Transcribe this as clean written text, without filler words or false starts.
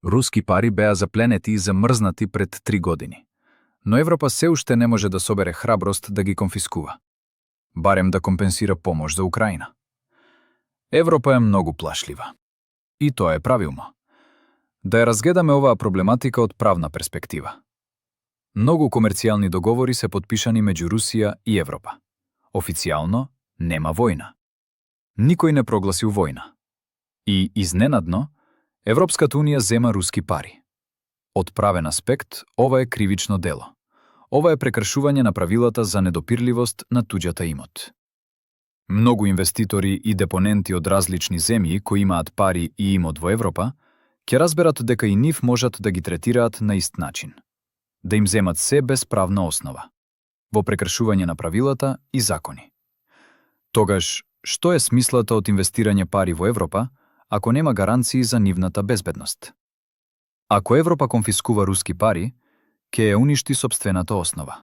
Руски пари беа запленети и замрзнати пред 3 години. Но Европа се уште не може да собере храброст да ги конфискува. Барем да компенсира помош за Украина. Европа е многу плашлива. И тоа е правилно. Да ја разгледаме оваа проблематика од правна перспектива. Многу комерцијални договори се подпишани меѓу Русија и Европа. Официјално нема војна. Никој не прогласил војна. И изненадно, Европската унија зема руски пари. Од правен аспект, ова е кривично дело. Ова е прекршување на правилата за недопирливост на туѓата имот. Многу инвеститори и депоненти од различни земји кои имаат пари и имот во Европа, ќе разберат дека и нив можат да ги третираат на ист начин. Да им земат се без правна основа, во прекршување на правилата и закони. Тогаш, што е смислата од инвестирање пари во Европа, ако нема гаранции за нивната безбедност? Ако Европа конфискува руски пари, ќе ја уништи сопствената основа.